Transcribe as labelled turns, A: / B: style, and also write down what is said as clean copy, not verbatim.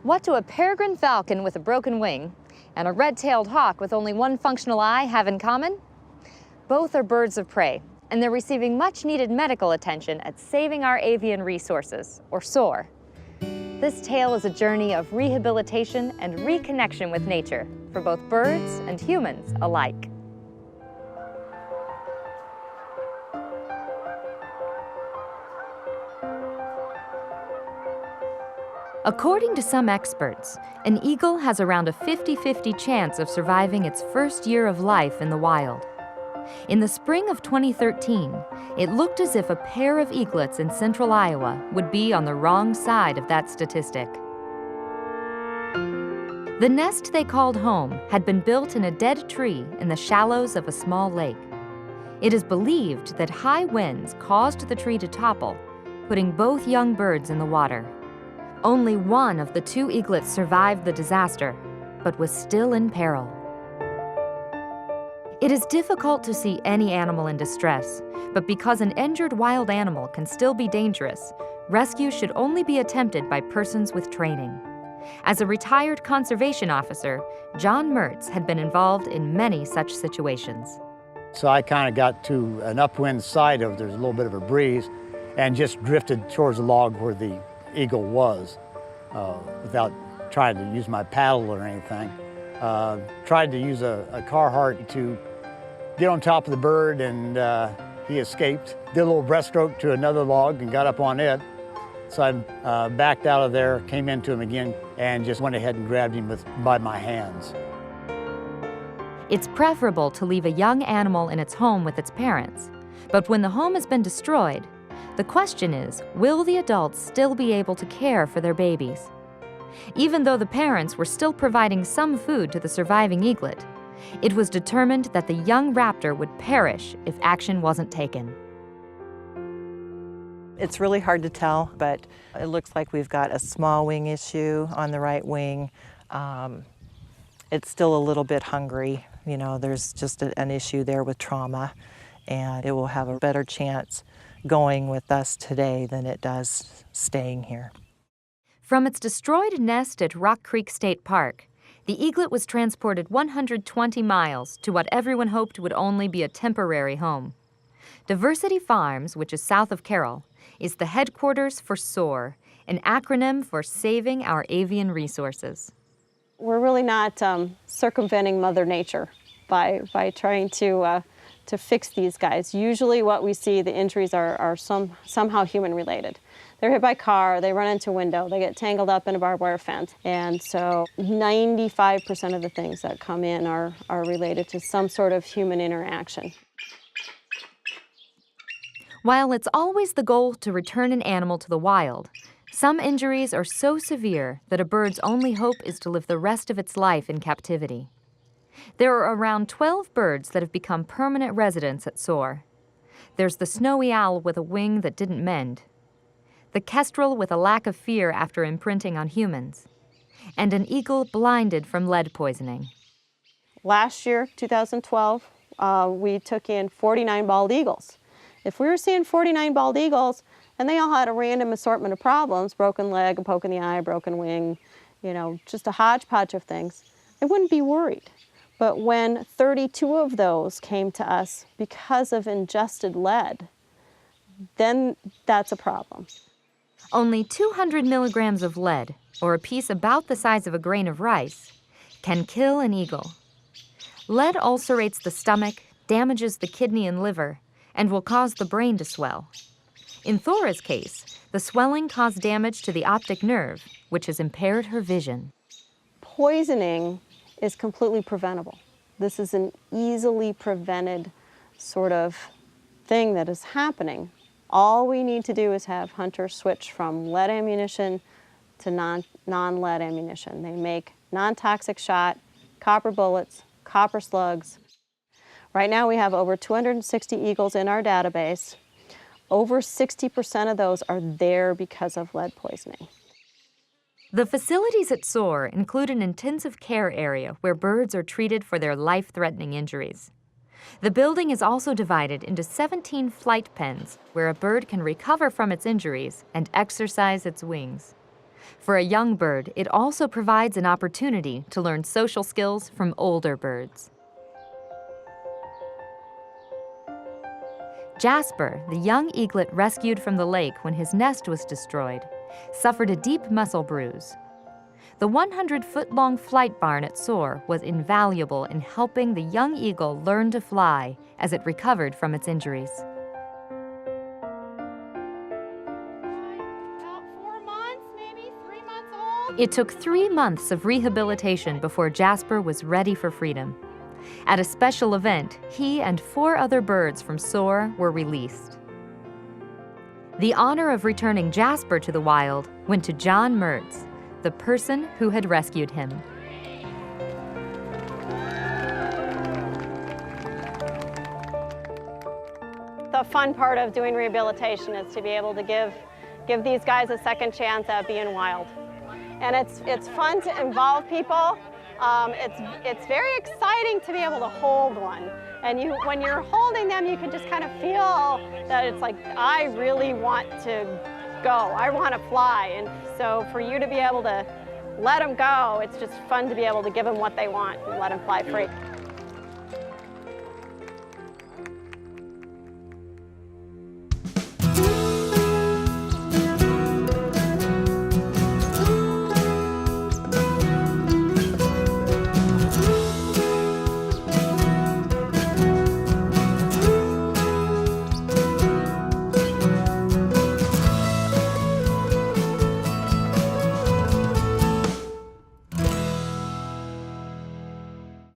A: What do a peregrine falcon with a broken wing and a red-tailed hawk with only one functional eye have in common? Both are birds of prey, and they're receiving much-needed medical attention at Saving Our Avian Resources, or SOAR. This tale is a journey of rehabilitation and reconnection with nature for both birds and humans alike. According to some experts, an eagle has around a 50-50 chance of surviving its first year of life in the wild. In the spring of 2013, it looked as if a pair of eaglets in central Iowa would be on the wrong side of that statistic. The nest they called home had been built in a dead tree in the shallows of a small lake. It is believed that high winds caused the tree to topple, putting both young birds in the water. Only one of the two eaglets survived the disaster, but was still in peril. It is difficult to see any animal in distress, but because an injured wild animal can still be dangerous, rescue should only be attempted by persons with training. As a retired conservation officer, John Mertz had been involved in many such situations.
B: So I kind of got to an upwind side of, there's a little bit of a breeze, and just drifted towards the log where the eagle was, without trying to use my paddle or anything. Tried to use a Carhartt to get on top of the bird, and he escaped. Did a little breaststroke to another log and got up on it. So I backed out of there, came into him again, and just went ahead and grabbed him by my hands.
A: It's preferable to leave a young animal in its home with its parents, but when the home has been destroyed, the question is, will the adults still be able to care for their babies? Even though the parents were still providing some food to the surviving eaglet, it was determined that the young raptor would perish if action wasn't taken.
C: It's really hard to tell, but it looks like we've got a small wing issue on the right wing. It's still a little bit hungry. You know, there's just an issue there with trauma, and it will have a better chance going with us today than it does staying here.
A: From its destroyed nest at Rock Creek State Park, the eaglet was transported 120 miles to what everyone hoped would only be a temporary home. Diversity Farms, which is south of Carroll, is the headquarters for SOAR, an acronym for Saving Our Avian Resources.
D: We're really not circumventing Mother Nature by trying to fix these guys. Usually what we see, the injuries are somehow human-related. They're hit by a car, they run into a window, they get tangled up in a barbed wire fence. And so 95% of the things that come in are related to some sort of human interaction.
A: While it's always the goal to return an animal to the wild, some injuries are so severe that a bird's only hope is to live the rest of its life in captivity. There are around 12 birds that have become permanent residents at SOAR. There's the snowy owl with a wing that didn't mend, the kestrel with a lack of fear after imprinting on humans, and an eagle blinded from lead poisoning.
D: Last year, 2012, we took in 49 bald eagles. If we were seeing 49 bald eagles, and they all had a random assortment of problems, broken leg, a poke in the eye, broken wing, you know, just a hodgepodge of things, I wouldn't be worried. But when 32 of those came to us because of ingested lead, then that's a problem.
A: Only 200 milligrams of lead, or a piece about the size of a grain of rice, can kill an eagle. Lead ulcerates the stomach, damages the kidney and liver, and will cause the brain to swell. In Thora's case, the swelling caused damage to the optic nerve, which has impaired her vision.
D: Poisoning is completely preventable. This is an easily prevented sort of thing that is happening. All we need to do is have hunters switch from lead ammunition to non-lead ammunition. They make non-toxic shot, copper bullets, copper slugs. Right now we have over 260 eagles in our database. Over 60% of those are there because of lead poisoning.
A: The facilities at SOAR include an intensive care area where birds are treated for their life-threatening injuries. The building is also divided into 17 flight pens where a bird can recover from its injuries and exercise its wings. For a young bird, it also provides an opportunity to learn social skills from older birds. Jasper, the young eaglet rescued from the lake when his nest was destroyed, suffered a deep muscle bruise. The 100-foot-long flight barn at SOAR was invaluable in helping the young eagle learn to fly as it recovered from its injuries.
D: About 4 months, maybe 3 months old.
A: It took 3 months of rehabilitation before Jasper was ready for freedom. At a special event, he and 4 other birds from SOAR were released. The honor of returning Jasper to the wild went to John Mertz, the person who had rescued him.
D: The fun part of doing rehabilitation is to be able to give these guys a second chance at being wild. And it's fun to involve people. It's very exciting to be able to hold one. And when you're holding them, you can just kind of feel that it's like, I really want to go. I want to fly. And so for you to be able to let them go, it's just fun to be able to give them what they want and let them fly free.